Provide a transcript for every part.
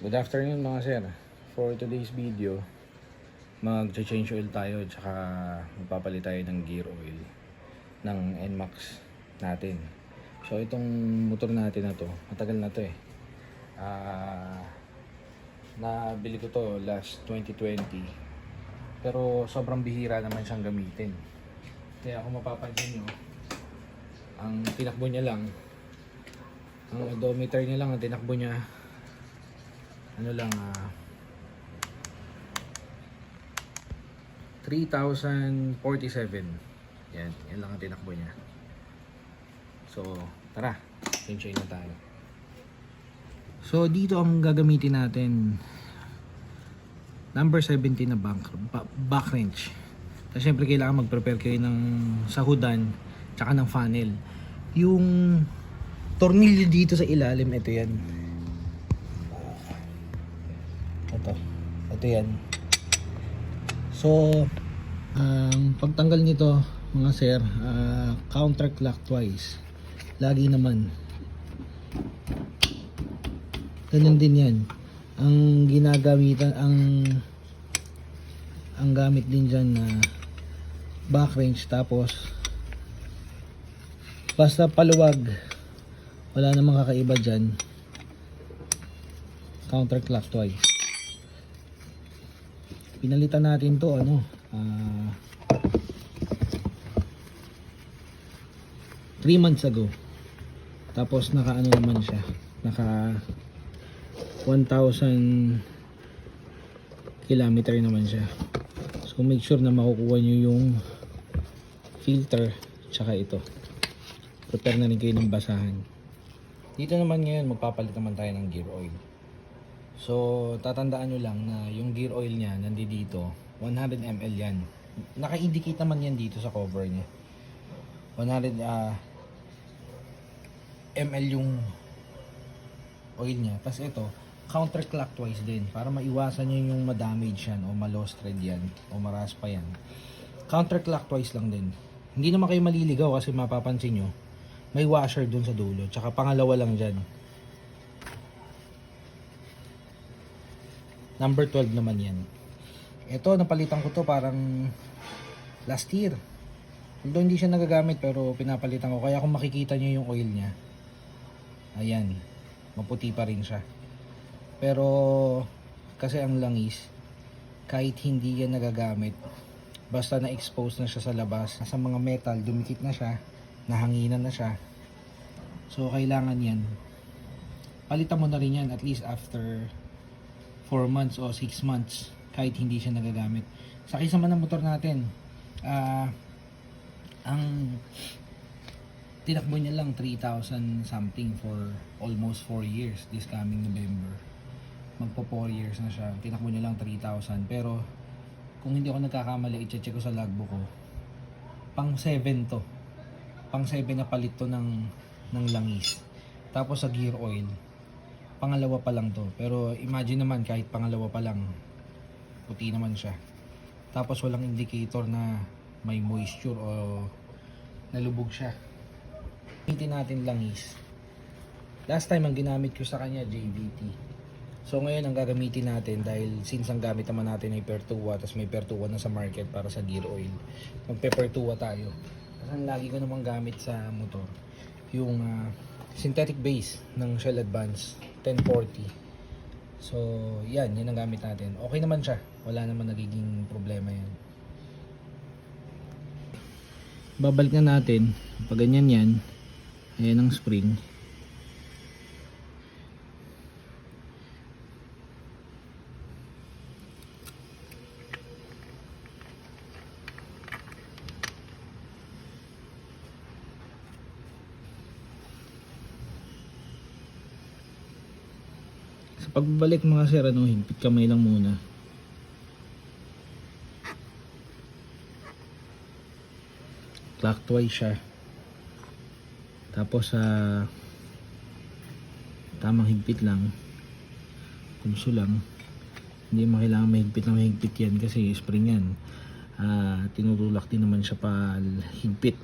Good afternoon mga sir. For today's video, mag-change oil tayo tsaka magpapalit tayo ng gear oil ng NMAX natin. So itong motor natin na to, matagal na to eh. Nabili ko to last 2020. Pero sobrang bihira naman siyang gamitin. Kaya kung mapapansin nyo, ang tinakbo niya lang, ang odometer niya lang, ang tinakbo niya ano lang 3,047. Yan lang ang tinakbo niya. So tara, change na tayo. So dito ang gagamitin natin, number 17 na back wrench. Kasi syempre kailangan mag-prepare kayo ng sahudan tsaka ng funnel. Yung tornilyo dito sa ilalim, ito yan. Ito yan. So pagtanggal nito mga sir, counterclockwise lagi naman. Ganun din yan ang ginagamitan, ang gamit din dyan na back wrench. Tapos basta paluwag, wala namang kakaiba dyan, counterclockwise. Pinalitan natin to 3 months ago. Tapos naka naman siya, naka 1,000 kilometer naman siya. So make sure na makukuha nyo yung filter tsaka ito. Prepare na rin kayo ng basahan. Dito naman ngayon magpapalit naman tayo ng gear oil. So tatandaan nyo lang na yung gear oil nya nandito 100 ml yan. Naka-indicate naman yan dito sa cover nya. 100 ml yung oil nya. Tapos ito counterclockwise din para maiwasan nyo yung ma-damage yan o ma-lost thread yan o maraspa yan. Counterclockwise lang din. Hindi naman kayo maliligaw kasi mapapansin nyo may washer dun sa dulo. Tsaka pangalawa lang dyan. Number 12 naman yan. Ito napalitan ko to parang last year. Although hindi siya nagagamit pero pinapalitan ko. Kaya kung makikita nyo yung oil nya, ayan, maputi pa rin siya. Pero kasi ang langis, kahit hindi yan nagagamit, basta na-expose na siya sa labas, sa mga metal, dumikit na siya, nahanginan na siya. So kailangan yan, palitan mo na rin yan at least after 4 months o 6 months kahit hindi siya nagagamit. Sa kisa man ng motor natin, ang tinakbo niya lang 3,000 something for almost 4 years this coming November. Magpo 4 years na siya. Tinakbo niya lang 3,000. Pero kung hindi ako nagkakamali, i-check ko sa logbook ko, pang 7 to. Pang 7 na palit to ng langis. Tapos sa gear oil, pangalawa pa lang to. Pero imagine naman kahit pangalawa pa lang, puti naman siya. Tapos walang indicator na may moisture o nalubog siya. Gamitin natin langis. Last time ang ginamit ko sa kanya JVT. So ngayon ang gagamitin natin, dahil since ang gamit naman natin ay Pertua, tapos may Pertua na sa market para sa gear oil, magpe-Pertua tayo. Kasi ang lagi ko namang gamit sa motor yung synthetic base ng Shell Advance 1040. So yan ang gamit natin. Okay naman siya, wala naman nagiging problema yan. Babalik na natin pag ganyan yan. Ayan ang spring. Sa pagbabalik mga sir, higpit kamay lang muna. Clockwise siya. Tapos tamang higpit lang. Pulso lang. Hindi mo kailangan mahigpit na mahigpit yan kasi spring yan. Tinutulak din naman siya pa higpit.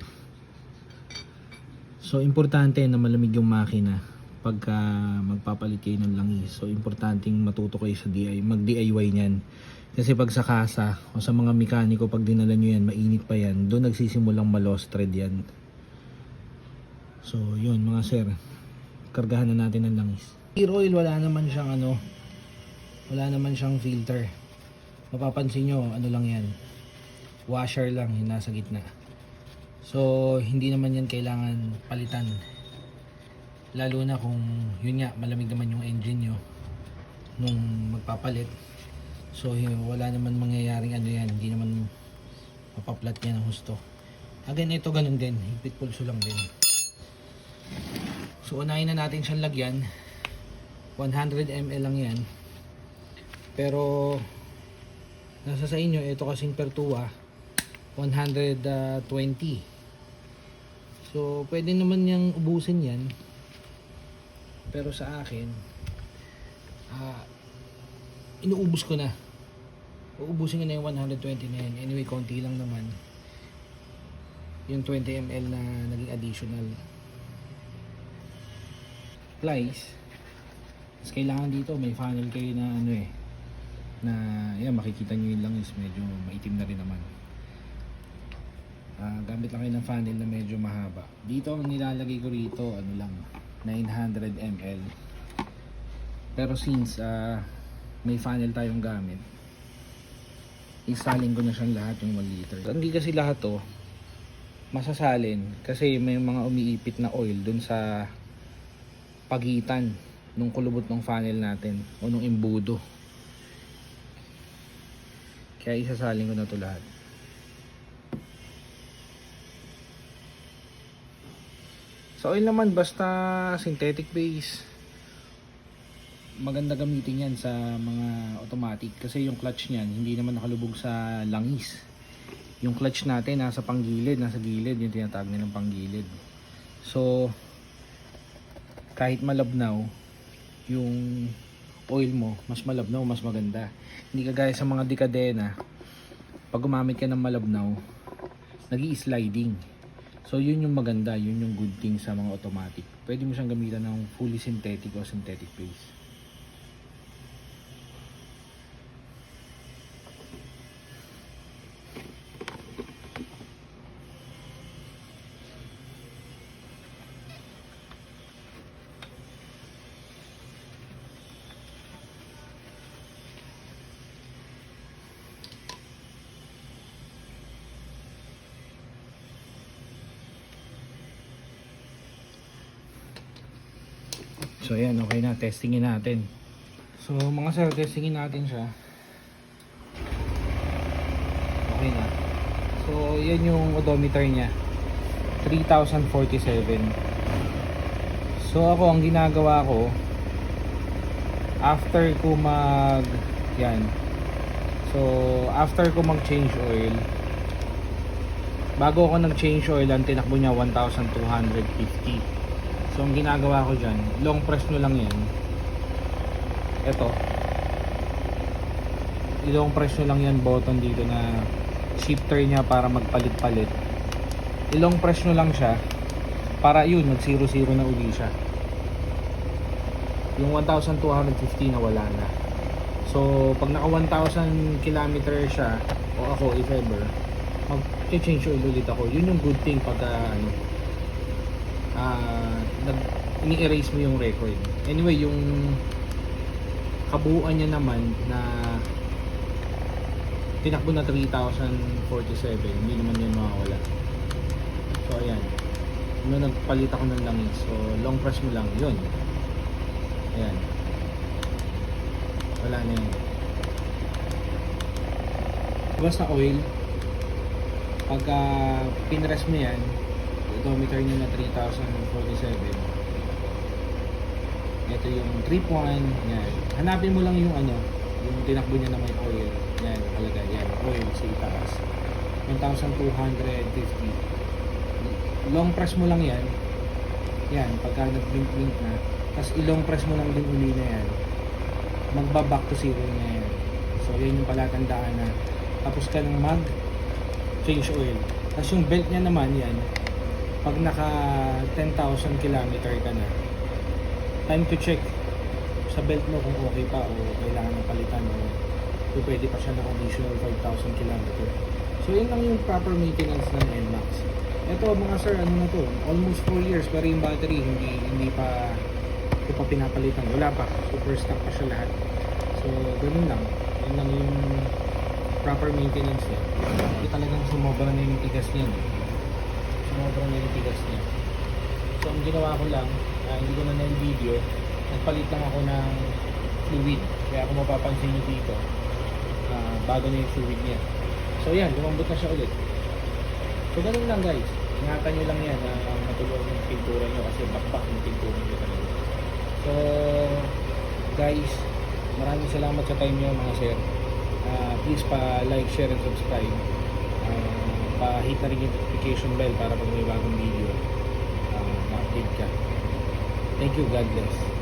So importante na malamig yung makina pagka magpapalit kayo ng langis. So importanteng matuto kayo sa mag-DIY niyan. Kasi pag sa kasa o sa mga mekaniko, pag dinala nyo yan, mainit pa yan, doon nagsisimulang ma-lost thread yan. So yun mga sir, kargahan na natin ng langis. Gear oil, wala naman siyang wala naman siyang filter. Mapapansin nyo, ano lang yan, washer lang yung nasa gitna. So hindi naman yan kailangan palitan, lalo na kung yun nga, malamig naman yung engine nyo nung magpapalit. So wala naman mangyayaring yan, hindi naman mapaplat niya ng husto. Again, ito ganun din, higpit pulso lang din. So unahin na natin siyang lagyan. 100 ml lang yan, pero nasa sa inyo, ito kasing Pertua 120. So pwede naman niyang ubusin yan, pero sa akin inuubos ko na. Uubusin ko na yung 120 na yan. Anyway, konti lang naman yung 20 ml na naging additional. Plies. Tapos kailangan dito may funnel kayo na na yan, makikita nyo yung langis, medyo maitim na rin naman. Gamit lang kayo ng funnel na medyo mahaba. Dito ang nilalagay ko rito, lang, 900 ml. Pero since may funnel tayong gamit, isalin ko na siyang lahat yung 1 liter. Hindi kasi lahat to masasalin kasi may mga umiipit na oil dun sa pagitan nung kulubot ng funnel natin o nung embudo. Kaya isasalin ko na to lahat. Sa oil naman, basta synthetic base, maganda gamitin yan sa mga automatic kasi yung clutch niyan hindi naman nakalubog sa langis. Yung clutch natin nasa panggilid, nasa gilid, yung tinatawag nilang panggilid. So kahit malabnaw yung oil mo, mas malabnaw, mas maganda. Hindi kagaya sa mga dekadena, pag gumamit ka ng malabnaw, nag-i-sliding. So yun yung maganda, yun yung good thing sa mga automatic. Pwede mo siyang gamitan ng fully synthetic o synthetic base. So ayan, okay na, testingin natin. So mga sir, testingin natin siya. Okay na. So yan yung odometer niya, 3047. So ako, ang ginagawa ko, after ko after ko mag change oil, bago ako nag change oil, ang tinakbo niya 1250. So ang ginagawa ko dyan, long press nyo lang yan. Ito, long press nyo lang yan, button dito na shifter nya para magpalit-palit. I-long press nyo lang siya para yun, mag 0-0 na uli siya. Yung 1250 na wala na. So pag naka 1000 kilometer siya, o ako if ever, mag-change oil ulit ako. Yun yung good thing pag ini-erase mo yung record. Anyway, yung kabuuan niya naman na tinakbo na 3047, hindi naman yan mawawala. So ayan, nung nagpalit ako ng langis, so long press mo lang yun. Ayan, wala na yan. Basta oil, pagka pinrest mo yan, odometer nyo na 3047, ito yung trip 1, yan. Hanapin mo lang yung yung tinakbo niya na may oil. Yan, nakalagay. Yan, oil sa itaas. 1250. Long press mo lang yan. Yan, pagka nag-blink-blink na. Tapos i-long press mo lang din uli na yan. Magba-back to zero na yan. So, yan yung palatandaan na tapos ka nang mag-change oil. Tapos yung belt niya naman yan, pag naka 10,000 kilometer ka na, time to check sa belt mo kung okay pa o kailangan ng palitan o kung pwede pa siya ng additional 5,000 km. So yun lang yung proper maintenance ng NMAX. Ito mga sir, ano na to, almost 4 years pero yung battery hindi pa pinapalitan, wala pa, super stock pa siya lahat. So ganun lang, yun lang yung proper maintenance niya. Hindi talagang sumobra na yung tigas niya. Sumobra na yung tigas niya. So ang ginawa ko lang, hindi ko na na-video, nagpalit lang ako ng fluid. Kaya kung mapapansin nyo dito, bago na yung fluid niya. So yan, lumambot na siya ulit. So ganun lang guys, ingatan nyo lang yan na matulungan yung pintura nyo kasi bakbak yung pintura nyo talaga. So guys, maraming salamat sa time nyo mga sir. Please pa-like, share, and subscribe. Pa-hit na rin yung notification bell para pag may bagong video, ma-update ka. Thank you, God bless.